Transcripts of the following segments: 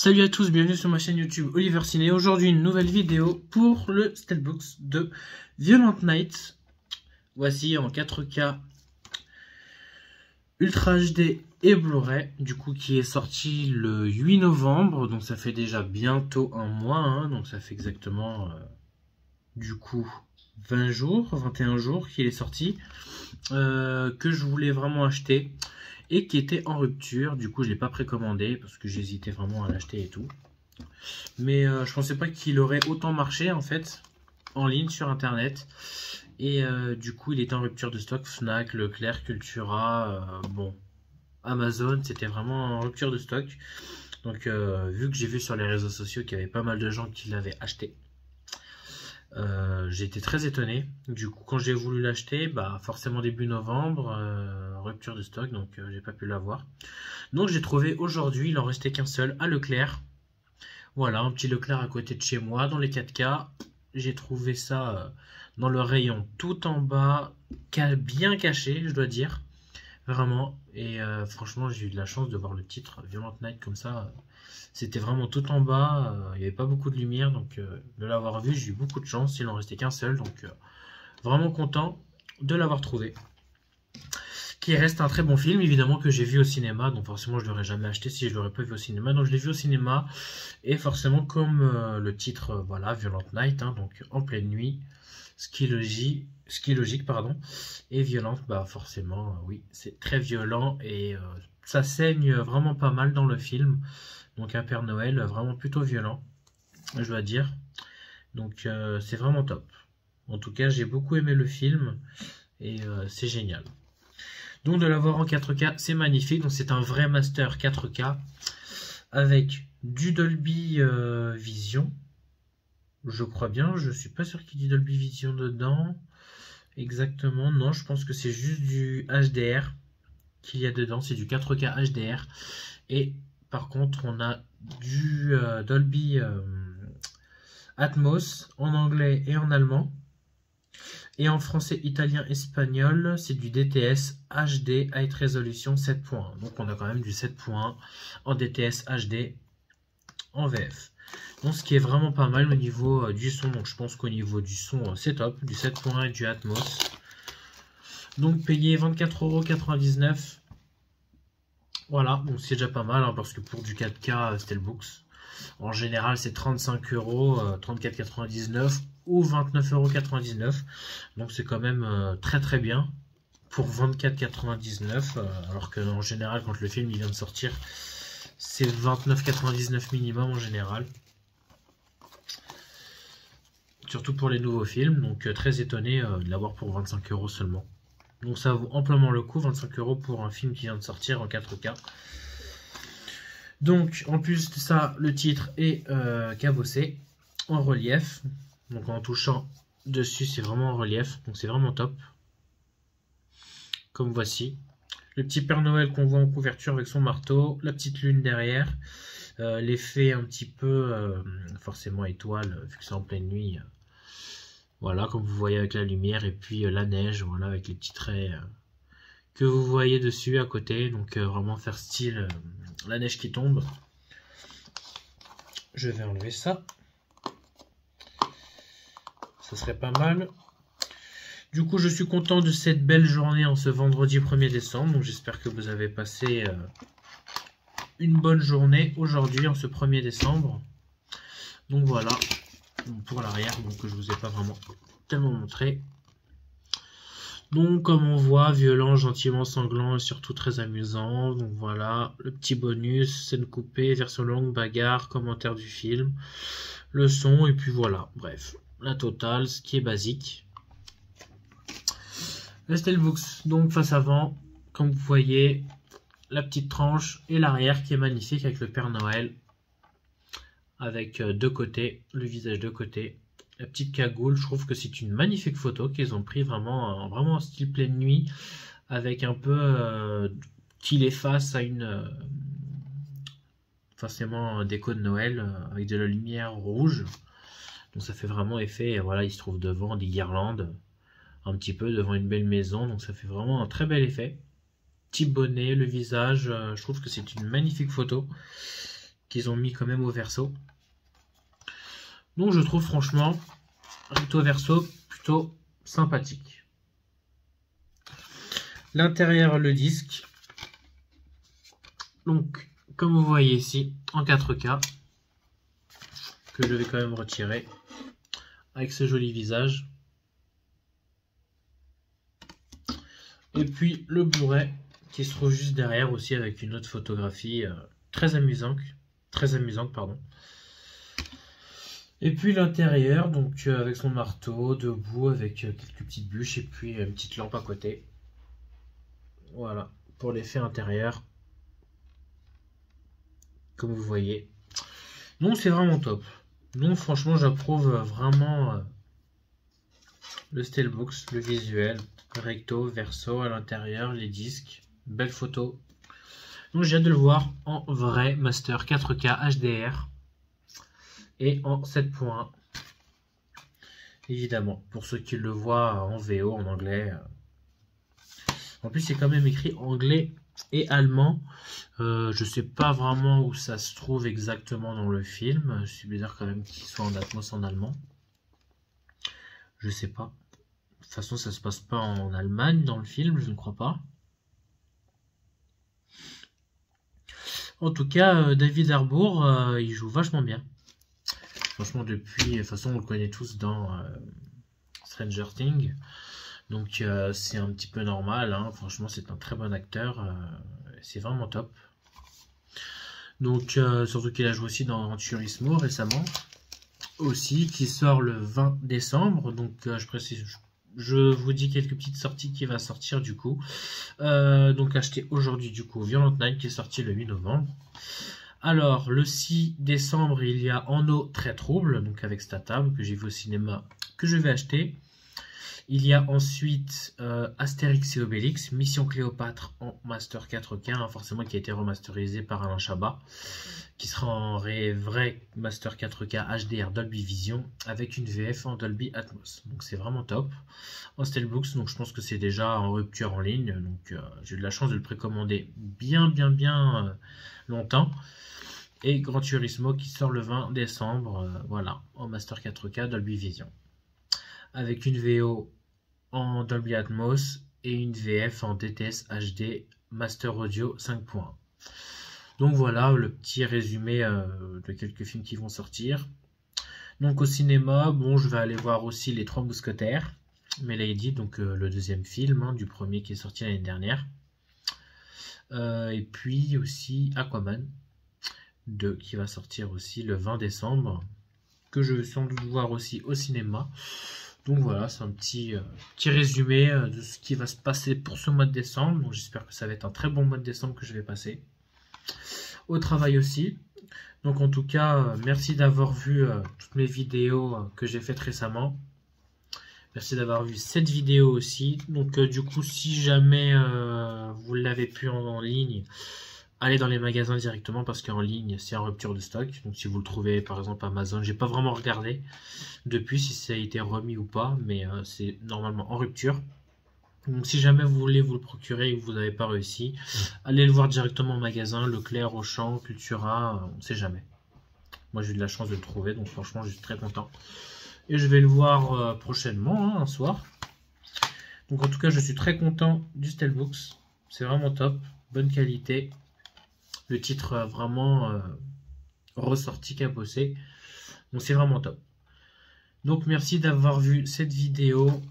Salut à tous, bienvenue sur ma chaîne YouTube Oliver Ciné. Aujourd'hui une nouvelle vidéo pour le Steelbook de Violent Night. Voici en 4K Ultra HD et Blu-ray, du coup qui est sorti le 8 novembre, donc ça fait déjà bientôt un mois, hein, donc ça fait exactement du coup 20 jours, 21 jours qu'il est sorti, que je voulais vraiment acheter. Et qui était en rupture, du coup je ne l'ai pas précommandé parce que j'hésitais vraiment à l'acheter et tout. Mais je pensais pas qu'il aurait autant marché en fait en ligne sur internet. Et du coup il était en rupture de stock. Fnac, Leclerc, Cultura, bon, Amazon, c'était vraiment en rupture de stock. Donc vu que j'ai vu sur les réseaux sociaux qu'il y avait pas mal de gens qui l'avaient acheté, j'ai été très étonné. Du coup, quand j'ai voulu l'acheter, bah forcément début novembre, rupture de stock, donc j'ai pas pu l'avoir. Donc j'ai trouvé aujourd'hui, il en restait qu'un seul à Leclerc. Voilà, un petit Leclerc à côté de chez moi, dans les 4K. J'ai trouvé ça dans le rayon tout en bas, bien caché, je dois dire. Vraiment. Et franchement, j'ai eu de la chance de voir le titre Violent Night comme ça. C'était vraiment tout en bas, il n'y avait pas beaucoup de lumière, donc de l'avoir vu, j'ai eu beaucoup de chance, il n'en restait qu'un seul, donc vraiment content de l'avoir trouvé. Qui reste un très bon film, évidemment, que j'ai vu au cinéma, donc forcément je ne l'aurais jamais acheté si je ne l'aurais pas vu au cinéma, donc je l'ai vu au cinéma, et forcément comme le titre, voilà, Violent Night, hein, donc en pleine nuit, ce qui est logique, pardon, et violente, bah forcément, oui, c'est très violent, et ça saigne vraiment pas mal dans le film. Donc un Père Noël vraiment plutôt violent, je dois dire. Donc c'est vraiment top. En tout cas, j'ai beaucoup aimé le film et c'est génial. Donc de l'avoir en 4K, c'est magnifique. Donc c'est un vrai master 4K avec du Dolby Vision. Je crois bien, je suis pas sûr qu'il y ait Dolby Vision dedans. Exactement, non, je pense que c'est juste du HDR qu'il y a dedans. C'est du 4K HDR. Et par contre, on a du Dolby Atmos en anglais et en allemand. Et en français, italien, espagnol, c'est du DTS HD High Resolution 7.1. Donc on a quand même du 7.1 en DTS HD en VF. Donc ce qui est vraiment pas mal au niveau du son. Donc je pense qu'au niveau du son, c'est top. Du 7.1 et du Atmos. Donc payé 24,99 €. Voilà, donc c'est déjà pas mal, hein, parce que pour du 4K Steelbooks, en général c'est 35 €, 34,99 € ou 29,99 €. Donc c'est quand même très très bien pour 24,99 €, alors qu'en général quand le film il vient de sortir, c'est 29,99 € minimum en général. Surtout pour les nouveaux films, donc très étonné de l'avoir pour 25 € seulement. Donc ça vaut amplement le coup, 25 € pour un film qui vient de sortir en 4K. Donc en plus de ça, le titre est cabossé en relief. Donc en touchant dessus, c'est vraiment en relief. Donc c'est vraiment top. Comme voici. Le petit Père Noël qu'on voit en couverture avec son marteau. La petite lune derrière. L'effet un petit peu, forcément étoile, vu que c'est en pleine nuit. Voilà, comme vous voyez avec la lumière, et puis la neige, voilà, avec les petits traits que vous voyez dessus à côté. Donc vraiment faire style la neige qui tombe. Je vais enlever ça. Ça serait pas mal. Du coup, je suis content de cette belle journée en ce vendredi 1er décembre. Donc j'espère que vous avez passé une bonne journée aujourd'hui en ce 1er décembre. Donc voilà. Pour l'arrière, donc que je vous ai pas vraiment tellement montré. Donc comme on voit, violent, gentiment sanglant et surtout très amusant. Donc voilà, le petit bonus, scène coupée, version longue, bagarre, commentaire du film, le son, et puis voilà, bref, la totale, ce qui est basique. Le Steelbooks, donc face avant, comme vous voyez, la petite tranche et l'arrière qui est magnifique avec le Père Noël. Avec deux côtés, le visage de côté, la petite cagoule. Je trouve que c'est une magnifique photo qu'ils ont pris vraiment en style pleine nuit, avec un peu qu'il est face à une forcément déco de Noël avec de la lumière rouge. Donc ça fait vraiment effet. Voilà, il se trouve devant des guirlandes, un petit peu devant une belle maison. Donc ça fait vraiment un très bel effet. Petit bonnet, le visage. Je trouve que c'est une magnifique photo qu'ils ont mis quand même au verso. Donc je trouve franchement recto verso plutôt sympathique. L'intérieur, le disque. Donc comme vous voyez ici en 4K, que je vais quand même retirer avec ce joli visage. Et puis le Blu-ray qui se trouve juste derrière aussi avec une autre photographie très amusante, pardon. Et puis l'intérieur, donc avec son marteau, debout, avec quelques petites bûches et puis une petite lampe à côté. Voilà, pour l'effet intérieur. Comme vous voyez. Donc c'est vraiment top. Donc franchement j'approuve vraiment le Steelbooks, le visuel, recto, verso, à l'intérieur, les disques, belle photo. Donc j'ai hâte de le voir en vrai master 4K HDR et en 7.1. Évidemment, pour ceux qui le voient en VO, en anglais. En plus c'est quand même écrit anglais et allemand. Je sais pas vraiment où ça se trouve exactement dans le film. C'est bizarre quand même qu'il soit en Atmos en allemand. Je sais pas. De toute façon, ça se passe pas en Allemagne dans le film, je ne crois pas. En tout cas, David Harbour, il joue vachement bien. Franchement, depuis, de toute façon, on le connaît tous dans Stranger Things. Donc, c'est un petit peu normal. Hein. Franchement, c'est un très bon acteur. C'est vraiment top. Donc, surtout qu'il a joué aussi dans Gran Turismo récemment. Aussi, qui sort le 20 décembre. Donc, je précise, je vous dis quelques petites sorties qui va sortir du coup. Donc, acheté aujourd'hui du coup Violent Night qui est sorti le 8 novembre. Alors, le 6 décembre, il y a En eau très trouble, donc avec Statham, que j'ai vu au cinéma, que je vais acheter. Il y a ensuite Astérix et Obélix, Mission Cléopâtre en Master 4K, hein, forcément qui a été remasterisé par Alain Chabat, qui sera en vrai Master 4K HDR Dolby Vision avec une VF en Dolby Atmos. Donc c'est vraiment top. En Steelbooks, donc je pense que c'est déjà en rupture en ligne, donc j'ai eu de la chance de le précommander bien longtemps. Et Gran Turismo qui sort le 20 décembre, voilà, en Master 4K Dolby Vision. Avec une VO en Dolby Atmos et une VF en DTS HD Master Audio 5.1. Donc voilà le petit résumé de quelques films qui vont sortir. Donc au cinéma, bon, je vais aller voir aussi Les Trois Mousquetaires, Milady, donc le deuxième film hein, du premier qui est sorti l'année dernière. Et puis aussi Aquaman 2 qui va sortir aussi le 20 décembre, que je vais sans doute voir aussi au cinéma. Donc voilà, c'est un petit résumé de ce qui va se passer pour ce mois de décembre. Donc j'espère que ça va être un très bon mois de décembre que je vais passer. Au travail aussi. Donc en tout cas, merci d'avoir vu toutes mes vidéos que j'ai faites récemment. Merci d'avoir vu cette vidéo aussi. Donc du coup, si jamais vous l'avez pu en ligne, allez dans les magasins directement parce qu'en ligne, c'est en rupture de stock. Donc si vous le trouvez par exemple Amazon, j'ai pas vraiment regardé depuis si ça a été remis ou pas, mais c'est normalement en rupture. Donc si jamais vous voulez vous le procurer et que vous n'avez pas réussi, allez le voir directement en magasin, Leclerc, Auchan, Cultura, on ne sait jamais. Moi j'ai eu de la chance de le trouver, donc franchement je suis très content. Et je vais le voir prochainement, hein, un soir. Donc en tout cas je suis très content du Steelbooks, c'est vraiment top, bonne qualité. Le titre vraiment ressorti, cabossé, donc c'est vraiment top. Donc merci d'avoir vu cette vidéo.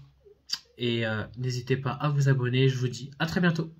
Et n'hésitez pas à vous abonner, je vous dis à très bientôt.